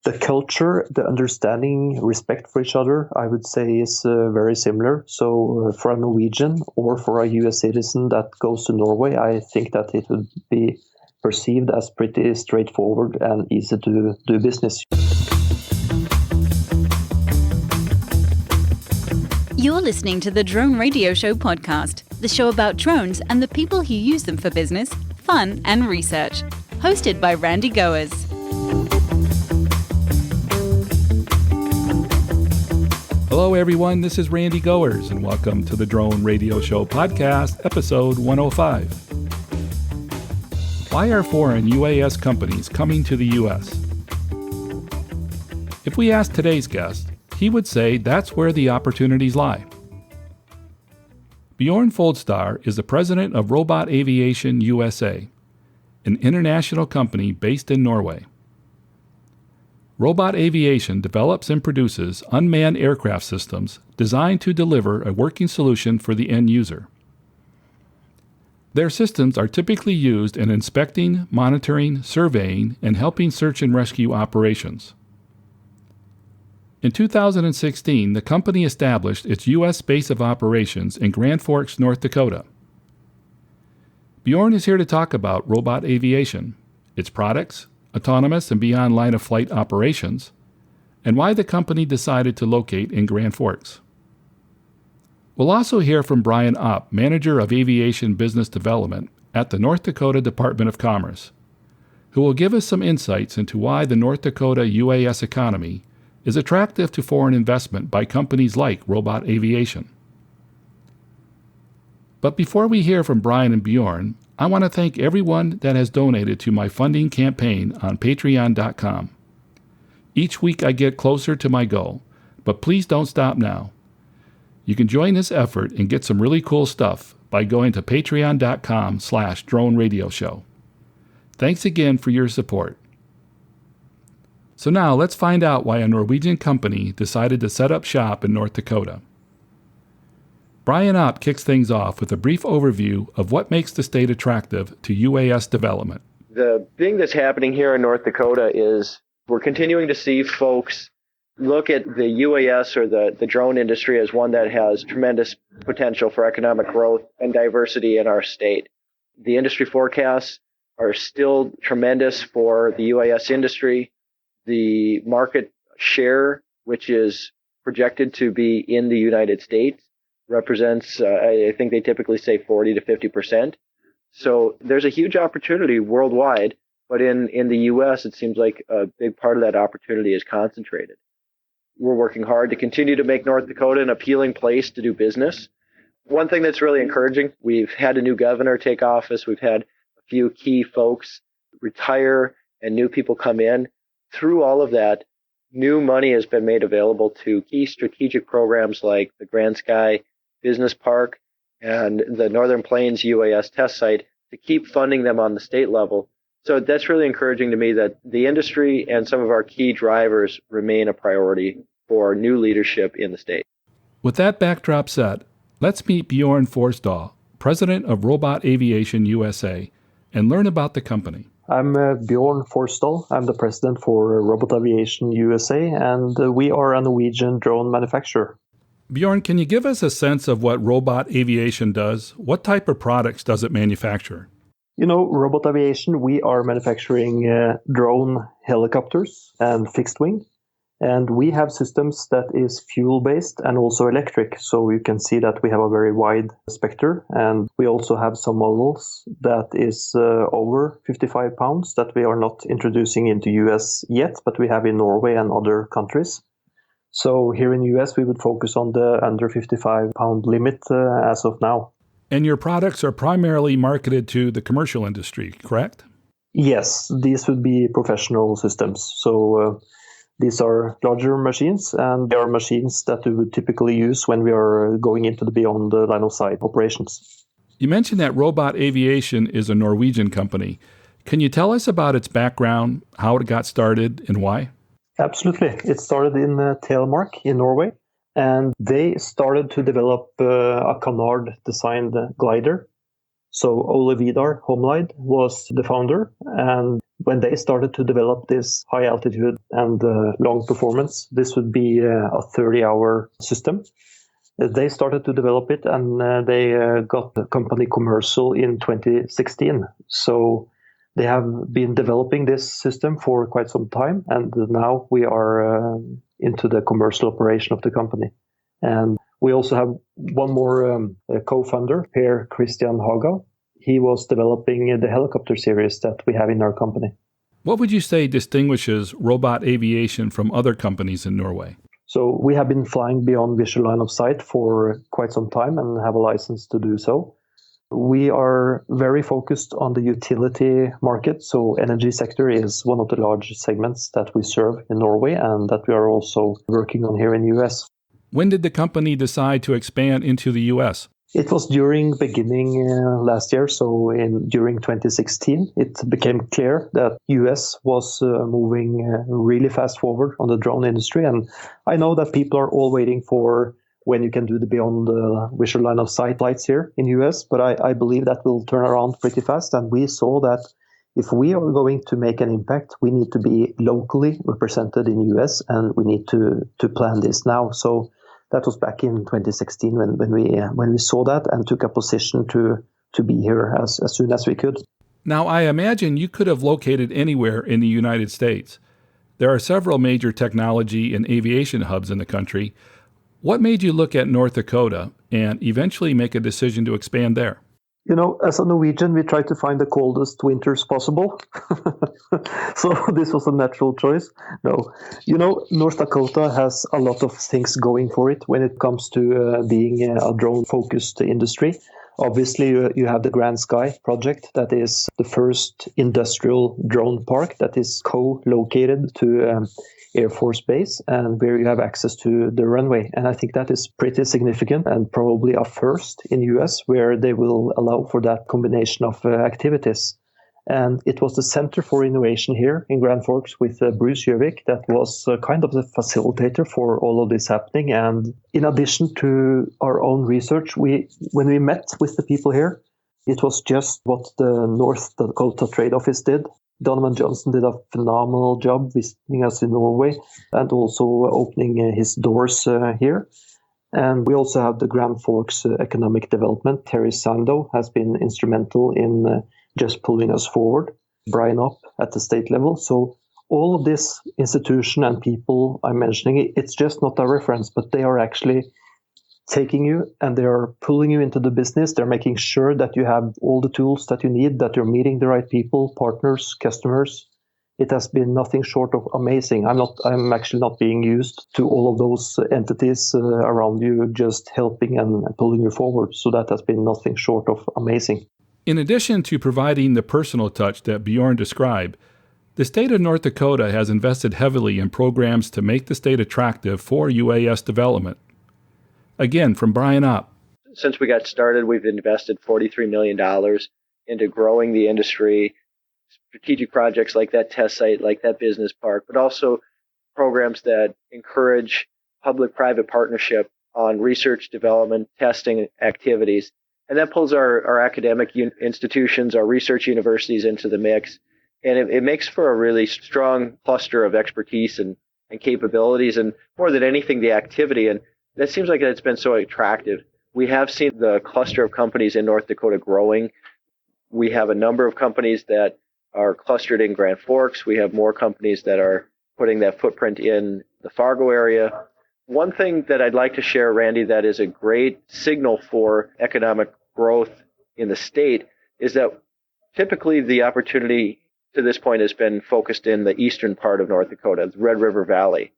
The culture, the understanding, respect for each other, I would say is very similar. So for a Norwegian or for a US citizen that goes to Norway, I think that it would be perceived as pretty straightforward and easy to do business. You're listening to the Drone Radio Show podcast, the show about drones and the people who use them for business, fun, and research. Hosted by Randy Goers. Hello, everyone. This is Randy Goers, and welcome to the Drone Radio Show podcast, episode 105. Why are foreign UAS companies coming to the U.S.? If we ask today's guest, he would say that's where the opportunities lie. Bjorn Folsdar is the president of Robot Aviation USA, an international company based in Norway. Robot Aviation develops and produces unmanned aircraft systems designed to deliver a working solution for the end user. Their systems are typically used in inspecting, monitoring, surveying, and helping search and rescue operations. In 2016, the company established its U.S. base of operations in Grand Forks, North Dakota. Bjorn is here to talk about Robot Aviation, its products, autonomous and beyond line-of-flight operations, and why the company decided to locate in Grand Forks. We'll also hear from Brian Opp, Manager of Aviation Business Development at the North Dakota Department of Commerce, who will give us some insights into why the North Dakota UAS economy is attractive to foreign investment by companies like Robot Aviation. But before we hear from Brian and Bjorn, I want to thank everyone that has donated to my funding campaign on patreon.com. Each week I get closer to my goal, but please don't stop now. You can join this effort and get some really cool stuff by going to patreon.com/drone radio show. Thanks again for your support. So now let's find out why a Norwegian company decided to set up shop in North Dakota. Brian Opp kicks things off with a brief overview of what makes the state attractive to UAS development. The thing that's happening here in North Dakota is we're continuing to see folks look at the UAS or the drone industry as one that has tremendous potential for economic growth and diversity in our state. The industry forecasts are still tremendous for the UAS industry. The market share, which is projected to be in the United States, represents, I think they typically say 40 to 50%. So there's a huge opportunity worldwide, but in the U.S., it seems like a big part of that opportunity is concentrated. We're working hard to continue to make North Dakota an appealing place to do business. One thing that's really encouraging, we've had a new governor take office. We've had a few key folks retire and new people come in. Through all of that, new money has been made available to key strategic programs like the Grand Sky Business Park and the Northern Plains UAS test site to keep funding them on the state level. So that's really encouraging to me that the industry and some of our key drivers remain a priority for new leadership in the state. With that backdrop set, let's meet Bjorn Forsdal, president of Robot Aviation USA, and learn about the company. I'm Bjorn Folsdar. I'm the president for Robot Aviation USA, and we are a Norwegian drone manufacturer. Bjorn, can you give us a sense of what Robot Aviation does? What type of products does it manufacture? You know, Robot Aviation, we are manufacturing drone helicopters and fixed wing. And we have systems that is fuel-based and also electric. So you can see that we have a very wide spectrum. And we also have some models that is over 55 pounds that we are not introducing into US yet, but we have in Norway and other countries. So here in US, we would focus on the under 55 pound limit as of now. And your products are primarily marketed to the commercial industry, correct? Yes, these would be professional systems. So these are larger machines, and they are machines that we would typically use when we are going into the beyond the line of sight operations. You mentioned that Robot Aviation is a Norwegian company. Can you tell us about its background, how it got started, and why? Absolutely. It started in Telemark in Norway, and they started to develop a Canard-designed glider. So Ole Vidar Homlid was the founder, and when they started to develop this high altitude and long performance, this would be a 30-hour system. They started to develop it, and they got the company commercial in 2016. So they have been developing this system for quite some time, and now we are into the commercial operation of the company. And we also have one more co-founder, Per Christian Haga. He was developing the helicopter series that we have in our company. What would you say distinguishes Robot Aviation from other companies in Norway? So we have been flying beyond visual line of sight for quite some time and have a license to do so. We are very focused on the utility market. So energy sector is one of the largest segments that we serve in Norway and that we are also working on here in the US. When did the company decide to expand into the US? It was during beginning last year, so during 2016, it became clear that US was moving really fast forward on the drone industry. And I know that people are all waiting for when you can do the beyond visual line of sight flights here in US, but I believe that will turn around pretty fast. And we saw that if we are going to make an impact, we need to be locally represented in US, and we need to plan this now. So that was back in 2016 when we saw that and took a position to be here as soon as we could. Now, I imagine you could have located anywhere in the United States. There are several major technology and aviation hubs in the country. What made you look at North Dakota and eventually make a decision to expand there? You know, as a Norwegian, we try to find the coldest winters possible. So this was a natural choice. No, you know, North Dakota has a lot of things going for it when it comes to being a drone-focused industry. Obviously, you have the Grand Sky project that is the first industrial drone park that is co-located to Air Force Base and where you have access to the runway. And I think that is pretty significant and probably a first in the US where they will allow for that combination of activities. And it was the Center for Innovation here in Grand Forks with Bruce Gjøvik that was kind of the facilitator for all of this happening. And in addition to our own research, when we met with the people here, it was just what the North Dakota Trade Office did. Donovan Johnson did a phenomenal job visiting us in Norway and also opening his doors here. And we also have the Grand Forks Economic Development. Terry Sando has been instrumental in just pulling us forward. Brian Opp at the state level. So all of this institution and people I'm mentioning, it's just not a reference, but they are actually taking you and they are pulling you into the business. They're making sure that you have all the tools that you need, that you're meeting the right people, partners, customers. It has been nothing short of amazing. I'm actually not being used to all of those entities around you just helping and pulling you forward. So that has been nothing short of amazing. In addition to providing the personal touch that Bjorn described, the state of North Dakota has invested heavily in programs to make the state attractive for UAS development. Again, from Brian Opp. Since we got started, we've invested $43 million into growing the industry, strategic projects like that test site, like that business park, but also programs that encourage public-private partnership on research, development, testing activities. And that pulls our academic institutions, our research universities into the mix. And it makes for a really strong cluster of expertise and capabilities, and more than anything, the activity. And that seems like it's been so attractive. We have seen the cluster of companies in North Dakota growing. We have a number of companies that are clustered in Grand Forks. We have more companies that are putting that footprint in the Fargo area. One thing that I'd like to share, Randy, that is a great signal for economic growth in the state is that typically the opportunity to this point has been focused in the eastern part of North Dakota, the Red River Valley.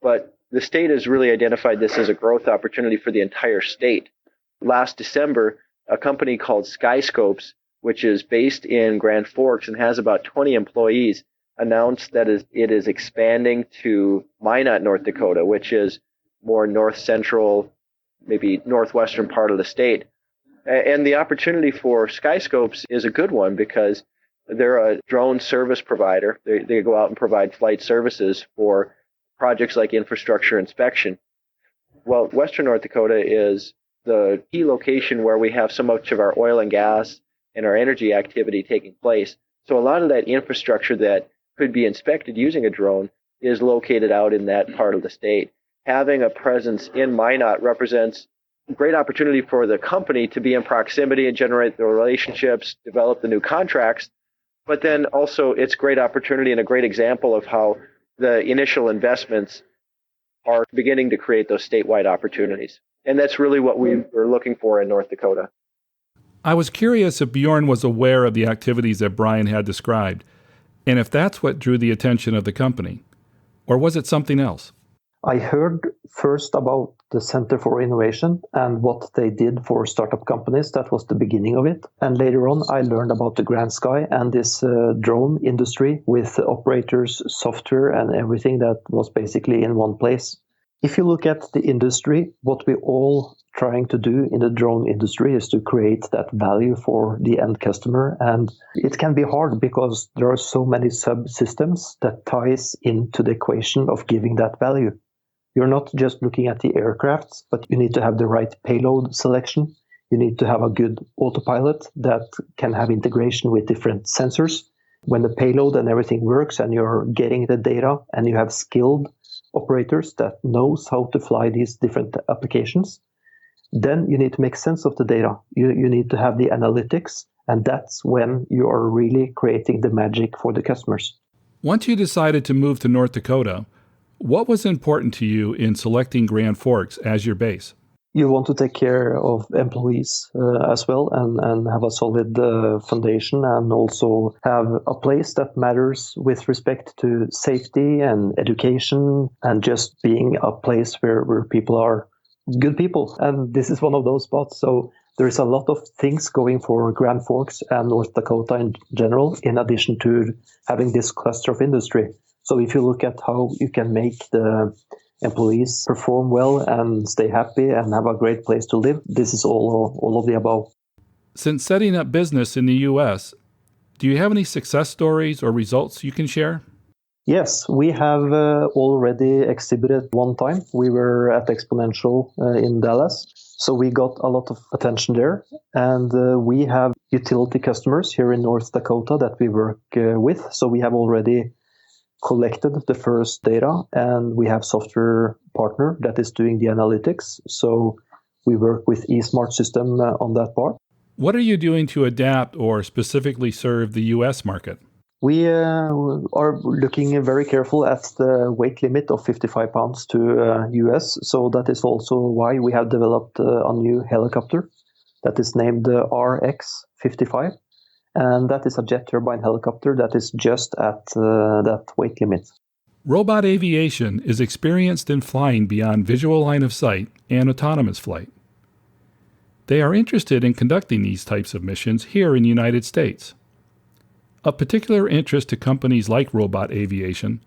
But the state has really identified this as a growth opportunity for the entire state. Last December, a company called Skyscopes, which is based in Grand Forks and has about 20 employees, announced that it is expanding to Minot, North Dakota, which is more north central, maybe northwestern part of the state. And the opportunity for Skyscopes is a good one because they're a drone service provider. They go out and provide flight services for projects like infrastructure inspection. Well, Western North Dakota is the key location where we have so much of our oil and gas and our energy activity taking place. So a lot of that infrastructure that could be inspected using a drone is located out in that part of the state. Having a presence in Minot represents a great opportunity for the company to be in proximity and generate the relationships, develop the new contracts, but then also it's a great opportunity and a great example of how the initial investments are beginning to create those statewide opportunities. And that's really what we were looking for in North Dakota. I was curious if Bjorn was aware of the activities that Brian had described, and if that's what drew the attention of the company, or was it something else? I heard first about the Center for Innovation and what they did for startup companies. That was the beginning of it. And later on, I learned about the Grand Sky and this drone industry with operators, software, and everything that was basically in one place. If you look at the industry, what we're all trying to do in the drone industry is to create that value for the end customer. And it can be hard because there are so many subsystems that ties into the equation of giving that value. You're not just looking at the aircrafts, but you need to have the right payload selection. You need to have a good autopilot that can have integration with different sensors. When the payload and everything works and you're getting the data and you have skilled operators that knows how to fly these different applications, then you need to make sense of the data. You need to have the analytics, and that's when you are really creating the magic for the customers. Once you decided to move to North Dakota, what was important to you in selecting Grand Forks as your base? You want to take care of employees as well and have a solid foundation, and also have a place that matters with respect to safety and education and just being a place where people are good people. And this is one of those spots. So there is a lot of things going for Grand Forks and North Dakota in general, in addition to having this cluster of industry. So if you look at how you can make the employees perform well and stay happy and have a great place to live, this is all of the above. Since setting up business in the U.S., do you have any success stories or results you can share? Yes, we have already exhibited one time. We were at Exponential in Dallas, so we got a lot of attention there. And we have utility customers here in North Dakota that we work with. So we have already collected the first data, and we have software partner that is doing the analytics. So we work with eSmart system on that part. What are you doing to adapt or specifically serve the U.S. market? We are looking very careful at the weight limit of 55 pounds to US. So that is also why we have developed a new helicopter that is named RX-55. And that is a jet turbine helicopter that is just at that weight limit. Robot Aviation is experienced in flying beyond visual line of sight and autonomous flight. They are interested in conducting these types of missions here in the United States. Of particular interest to companies like Robot Aviation,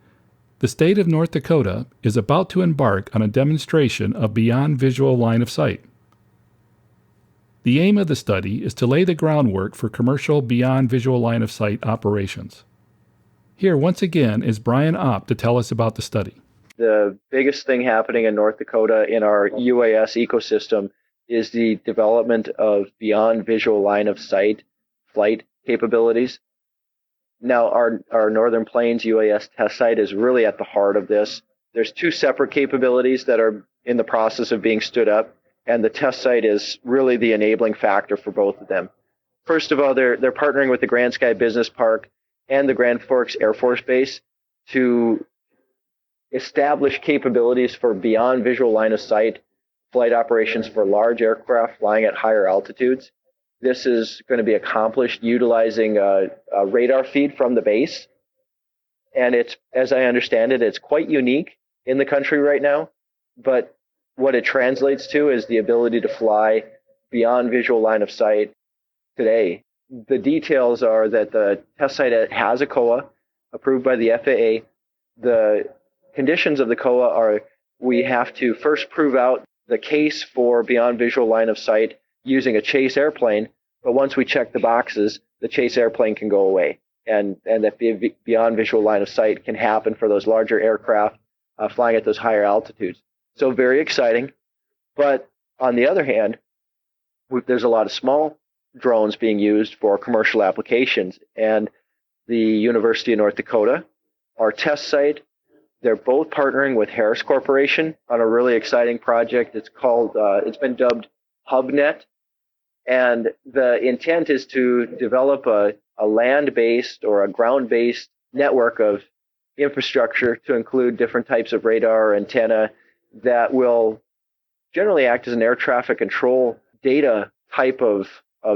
the state of North Dakota is about to embark on a demonstration of beyond visual line of sight. The aim of the study is to lay the groundwork for commercial beyond visual line of sight operations. Here, once again, is Brian Opp to tell us about the study. The biggest thing happening in North Dakota in our UAS ecosystem is the development of beyond visual line of sight flight capabilities. Now, our Northern Plains UAS test site is really at the heart of this. There's two separate capabilities that are in the process of being stood up, and the test site is really the enabling factor for both of them. First of all, they're partnering with the Grand Sky Business Park and the Grand Forks Air Force Base to establish capabilities for beyond visual line of sight flight operations for large aircraft flying at higher altitudes. This is going to be accomplished utilizing a radar feed from the base. And it's, as I understand it, it's quite unique in the country right now. But what it translates to is the ability to fly beyond visual line of sight today. The details are that the test site has a COA approved by the FAA. The conditions of the COA are we have to first prove out the case for beyond visual line of sight using a chase airplane, but once we check the boxes, the chase airplane can go away, and that beyond visual line of sight can happen for those larger aircraft flying at those higher altitudes. So very exciting. But on the other hand, there's a lot of small drones being used for commercial applications, and the University of North Dakota. Our test site, they're both partnering with Harris Corporation on a really exciting project. It's called, it's been dubbed HubNet. And the intent is to develop a land-based or a ground-based network of infrastructure to include different types of radar, antenna that will generally act as an air traffic control data type of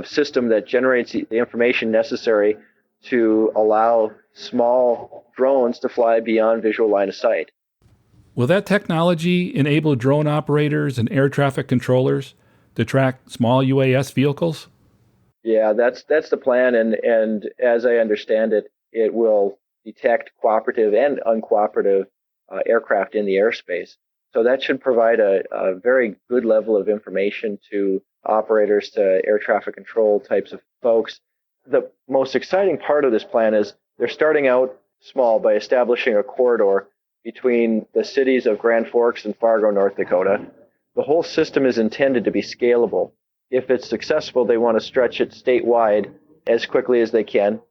system that generates the information necessary to allow small drones to fly beyond visual line of sight. Will that technology enable drone operators and air traffic controllers to track small UAS vehicles? Yeah, that's the plan, and as I understand it, it will detect cooperative and uncooperative aircraft in the airspace. So that should provide a very good level of information to operators, to air traffic control types of folks. The most exciting part of this plan is they're starting out small by establishing a corridor between the cities of Grand Forks and Fargo, North Dakota. The whole system is intended to be scalable. If it's successful, they want to stretch it statewide as quickly as they can.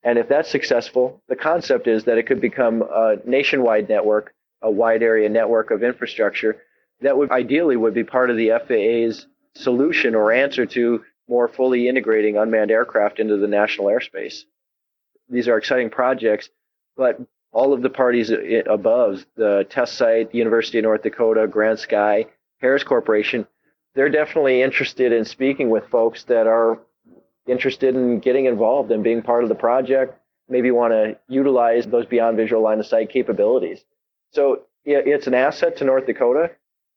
And if that's successful, the concept is that it could become a nationwide network, a wide area network of infrastructure that would ideally be part of the FAA's solution or answer to more fully integrating unmanned aircraft into the national airspace. These are exciting projects, but all of the parties above, the test site, the University of North Dakota, Grand Sky, Harris Corporation, they're definitely interested in speaking with folks that are interested in getting involved and being part of the project, maybe want to utilize those beyond visual line of sight capabilities. So it's an asset to North Dakota,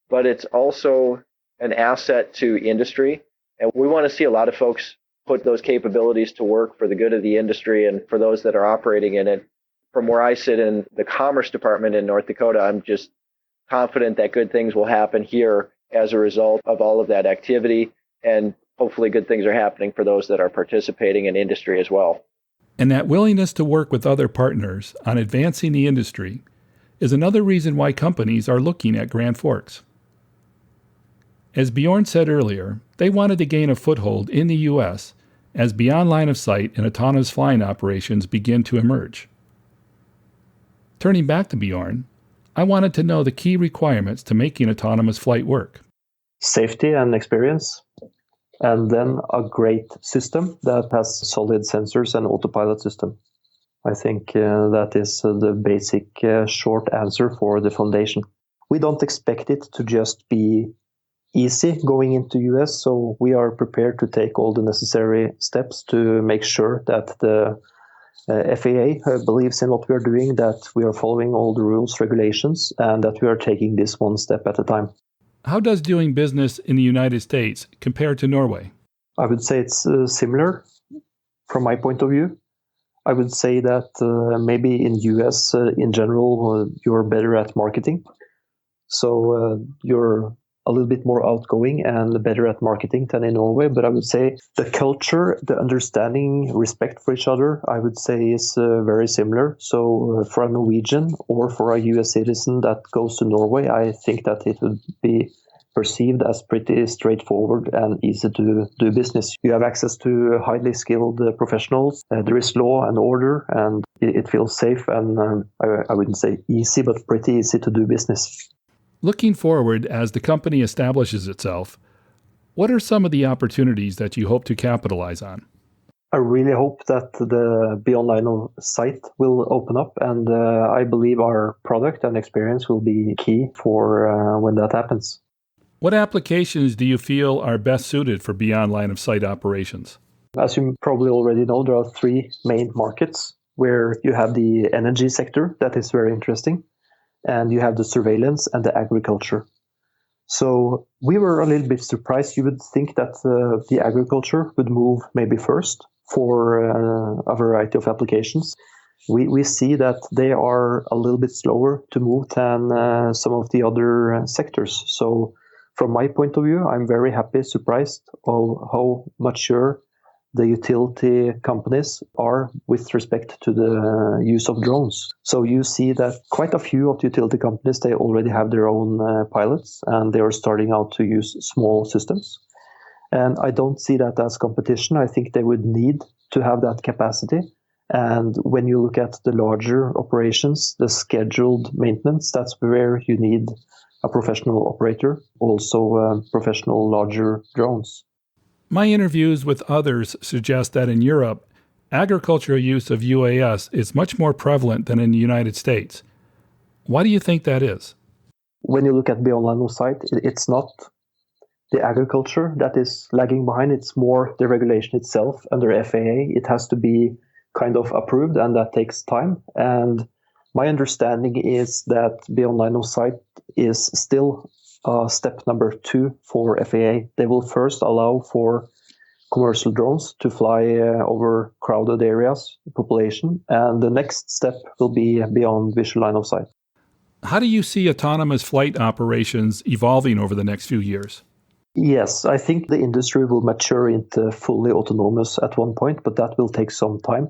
but it's also an asset to industry. And we want to see a lot of folks put those capabilities to work for the good of the industry and for those that are operating in it. From where I sit in the Commerce Department in North Dakota, I'm just confident that good things will happen here as a result of all of that activity. And hopefully good things are happening for those that are participating in industry as well. And that willingness to work with other partners on advancing the industry is another reason why companies are looking at Grand Forks. As Bjorn said earlier, they wanted to gain a foothold in the U.S. as beyond line of sight and autonomous flying operations begin to emerge. Turning back to Bjorn, I wanted to know the key requirements to making autonomous flight work. Safety and experience, and then a great system that has solid sensors and autopilot system. I think that is the basic short answer for the foundation. We don't expect it to just be easy going into US, so we are prepared to take all the necessary steps to make sure that the FAA believes in what we are doing, that we are following all the rules, regulations, and that we are taking this one step at a time. How does doing business in the United States compare to Norway? I would say it's similar from my point of view. I would say that maybe in US in general, you're better at marketing. So you're a little bit more outgoing and better at marketing than in Norway. But I would say the culture, the understanding, respect for each other, I would say is very similar. So for a Norwegian or for a US citizen that goes to Norway, I think that it would be perceived as pretty straightforward and easy to do business. You have access to highly skilled professionals. There is law and order, and it feels safe and I wouldn't say easy, but pretty easy to do business. Looking forward as the company establishes itself, what are some of the opportunities that you hope to capitalize on? I really hope that the beyond line of sight will open up, and I believe our product and experience will be key for when that happens. What applications do you feel are best suited for beyond line of sight operations? As you probably already know, there are three main markets where you have the energy sector that is very interesting, and you have the surveillance and the agriculture. So we were a little bit surprised. You would think that the agriculture would move maybe first for a variety of applications. We see that they are a little bit slower to move than some of the other sectors. So from my point of view, I'm very happy, surprised of how mature the utility companies are with respect to the use of drones. So you see that quite a few of the utility companies, they already have their own pilots, and they are starting out to use small systems. And I don't see that as competition. I think they would need to have that capacity. And when you look at the larger operations, the scheduled maintenance, that's where you need a professional operator, also professional larger drones. My interviews with others suggest that in Europe, agricultural use of UAS is much more prevalent than in the United States. Why do you think that is? When you look at beyond line of sight, it's not the agriculture that is lagging behind. It's more the regulation itself under FAA. It has to be kind of approved, and that takes time. And my understanding is that beyond line of sight is still step number 2 for FAA. They will first allow for commercial drones to fly over crowded areas, population, and the next step will be beyond visual line of sight. How do you see autonomous flight operations evolving over the next few years? Yes, I think the industry will mature into fully autonomous at one point, but that will take some time.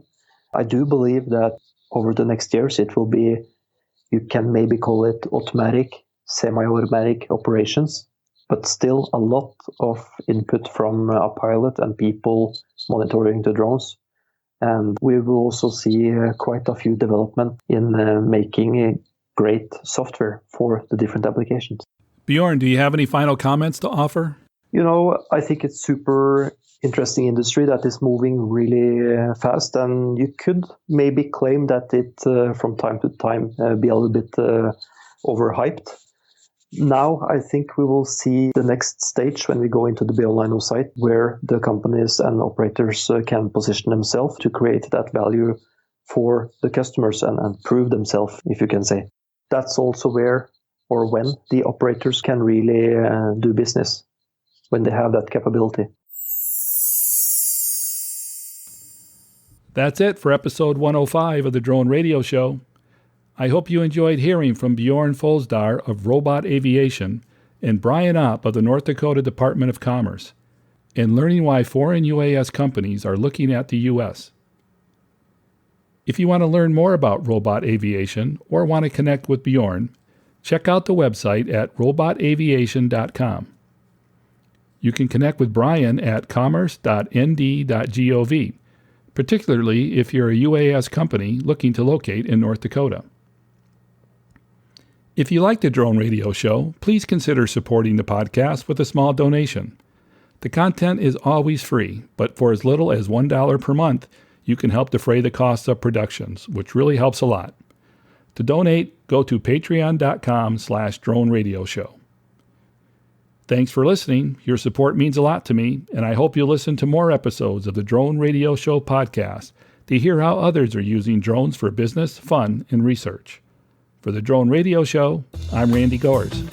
I do believe that over the next years it will be, you can maybe call it automatic, semi-automatic operations, but still a lot of input from a pilot and people monitoring the drones. And we will also see quite a few development in making great software for the different applications. Bjorn, do you have any final comments to offer? I think it's super interesting industry that is moving really fast, and you could maybe claim that it from time to time be a little bit overhyped. Now I think we will see the next stage when we go into the beyond line of sight, where the companies and operators can position themselves to create that value for the customers and prove themselves, if you can say. That's also where or when the operators can really do business, when they have that capability. That's it for episode 105 of the Drone Radio Show. I hope you enjoyed hearing from Bjorn Folsdar of Robot Aviation and Brian Opp of the North Dakota Department of Commerce, and learning why foreign UAS companies are looking at the U.S. If you want to learn more about Robot Aviation or want to connect with Bjorn, check out the website at robotaviation.com. You can connect with Brian at commerce.nd.gov, particularly if you're a UAS company looking to locate in North Dakota. If you like the Drone Radio Show, please consider supporting the podcast with a small donation. The content is always free, but for as little as $1 per month, you can help defray the costs of productions, which really helps a lot. To donate, go to patreon.com/Drone Radio Show. Thanks for listening. Your support means a lot to me, and I hope you'll listen to more episodes of the Drone Radio Show podcast to hear how others are using drones for business, fun, and research. For the Drone Radio Show, I'm Randy Goers.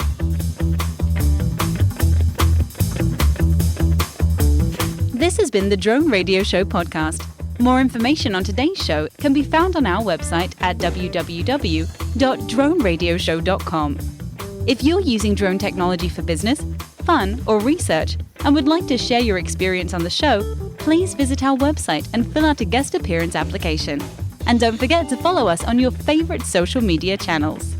This has been the Drone Radio Show podcast. More information on today's show can be found on our website at www.droneradioshow.com. If you're using drone technology for business, fun, or research and would like to share your experience on the show, please visit our website and fill out a guest appearance application. And don't forget to follow us on your favorite social media channels.